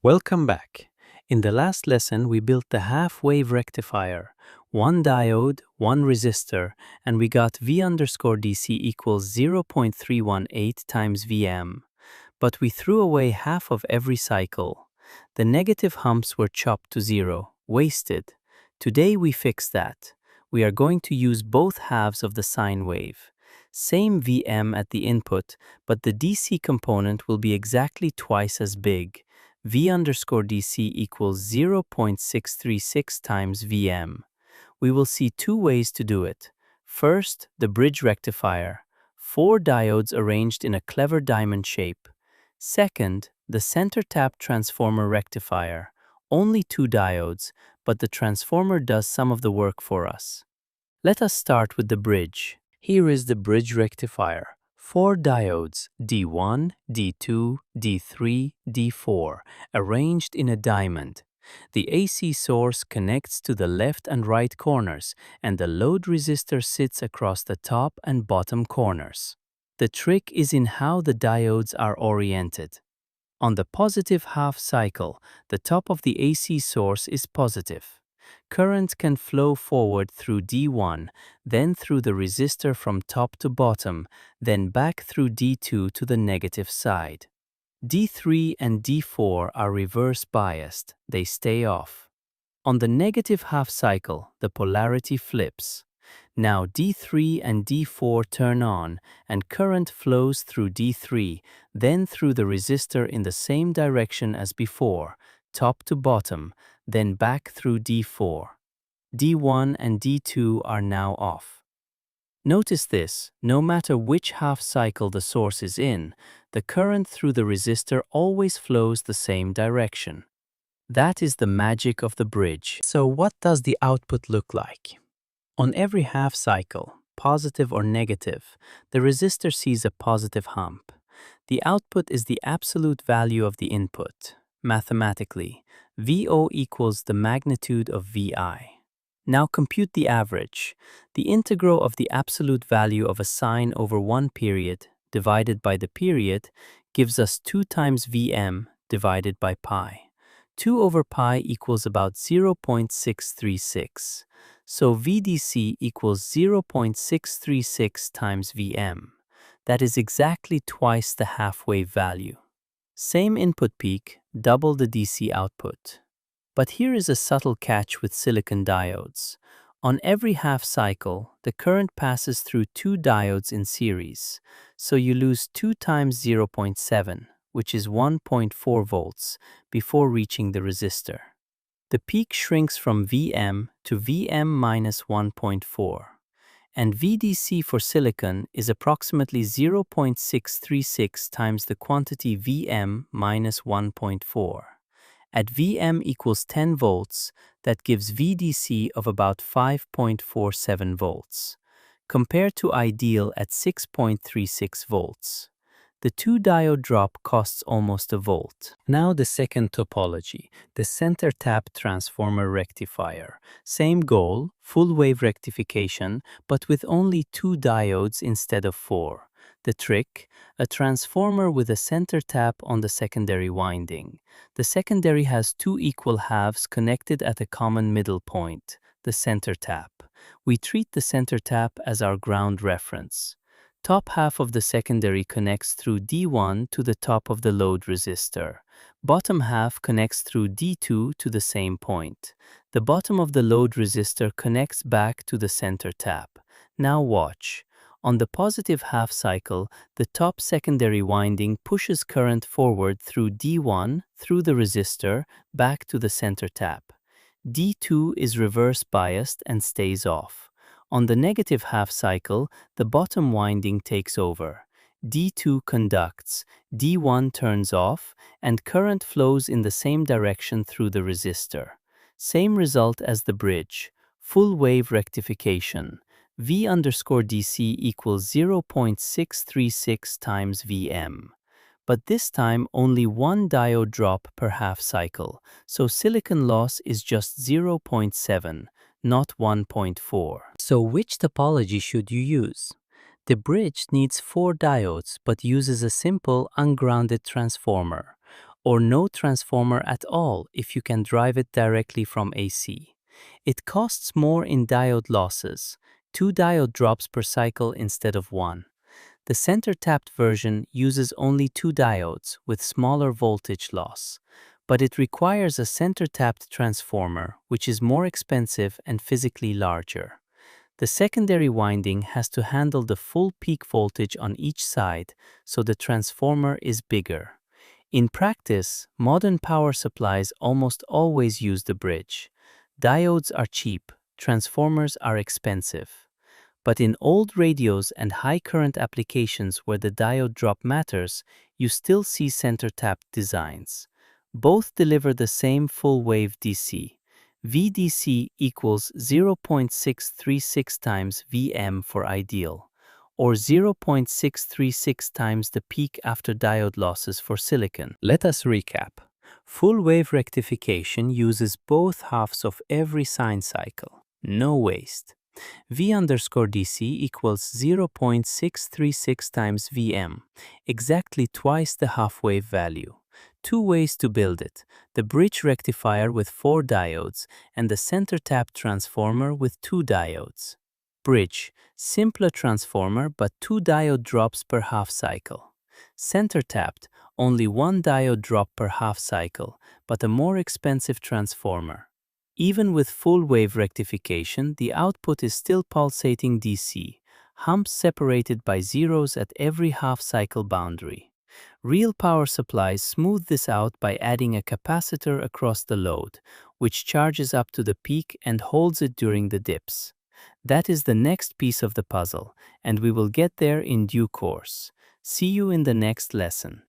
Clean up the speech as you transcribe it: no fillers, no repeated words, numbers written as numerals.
Welcome back. In the last lesson, we built the half-wave rectifier, one diode, one resistor, and we got V_DC equals 0.318 times Vm. But we threw away half of every cycle. The negative humps were chopped to zero, wasted. Today we fix that. We are going to use both halves of the sine wave. Same Vm at the input, but the DC component will be exactly twice as big. V_DC equals 0.636 times Vm. We will see two ways to do it. First, the bridge rectifier, 4 diodes arranged in a clever diamond shape. Second, the center tap transformer rectifier, only 2 diodes, but the transformer does some of the work for us. Let us start with the bridge. Here is the bridge rectifier. 4 diodes, D1, D2, D3, D4, arranged in a diamond. The AC source connects to the left and right corners, and the load resistor sits across the top and bottom corners. The trick is in how the diodes are oriented. On the positive half cycle, the top of the AC source is positive. Current can flow forward through D1, then through the resistor from top to bottom, then back through D2 to the negative side. D3 and D4 are reverse biased, they stay off. On the negative half cycle, the polarity flips. Now D3 and D4 turn on, and current flows through D3, then through the resistor in the same direction as before, top to bottom, then back through D4. D1 and D2 are now off. Notice this, no matter which half cycle the source is in, the current through the resistor always flows the same direction. That is the magic of the bridge. So what does the output look like? On every half cycle, positive or negative, the resistor sees a positive hump. The output is the absolute value of the input. Mathematically, VO equals the magnitude of VI. Now compute the average. The integral of the absolute value of a sine over one period divided by the period gives us 2 times Vm divided by pi. 2 over pi equals about 0.636. So VDC equals 0.636 times Vm. That is exactly twice the half-wave value. Same input peak, double the DC output. But here is a subtle catch with silicon diodes. On every half cycle, the current passes through 2 diodes in series, so you lose 2 times 0.7, which is 1.4 volts, before reaching the resistor. The peak shrinks from Vm to Vm minus 1.4, and VDC for silicon is approximately 0.636 times the quantity Vm minus 1.4. At Vm equals 10 volts, that gives VDC of about 5.47 volts, compared to ideal at 6.36 volts. The 2-diode drop costs almost a volt. Now the second topology, the center tap transformer rectifier. Same goal, full wave rectification, but with only 2 diodes instead of 4. The trick? A transformer with a center tap on the secondary winding. The secondary has 2 equal halves connected at a common middle point, the center tap. We treat the center tap as our ground reference. Top half of the secondary connects through D1 to the top of the load resistor. Bottom half connects through D2 to the same point. The bottom of the load resistor connects back to the center tap. Now watch. On the positive half cycle, the top secondary winding pushes current forward through D1, through the resistor, back to the center tap. D2 is reverse biased and stays off. On the negative half cycle, the bottom winding takes over. D2 conducts, D1 turns off, and current flows in the same direction through the resistor. Same result as the bridge, full wave rectification. V_DC equals 0.636 times Vm. But this time only 1 diode drop per half cycle, so silicon loss is just 0.7. Not 1.4. So which topology should you use? The bridge needs 4 diodes but uses a simple ungrounded transformer. or no transformer at all if you can drive it directly from AC. It costs more in diode losses, 2 diode drops per cycle instead of 1. The center-tapped version uses only 2 diodes with smaller voltage loss, but it requires a center-tapped transformer, which is more expensive and physically larger. The secondary winding has to handle the full peak voltage on each side, so the transformer is bigger. In practice, modern power supplies almost always use the bridge. Diodes are cheap, transformers are expensive. But in old radios and high-current applications where the diode drop matters, you still see center-tapped designs. Both deliver the same full-wave DC. VDC equals 0.636 times Vm for ideal, or 0.636 times the peak after diode losses for silicon. Let us recap. Full-wave rectification uses both halves of every sine cycle. No waste. V_DC equals 0.636 times Vm, exactly twice the half-wave value. 2 ways to build it: the bridge rectifier with 4 diodes and the center-tapped transformer with 2 diodes. Bridge, simpler transformer but 2 diode drops per half cycle. Center-tapped, only 1 diode drop per half cycle, but a more expensive transformer. Even with full-wave rectification, the output is still pulsating DC, humps separated by zeros at every half-cycle boundary. Real power supplies smooth this out by adding a capacitor across the load, which charges up to the peak and holds it during the dips. That is the next piece of the puzzle, and we will get there in due course. See you in the next lesson.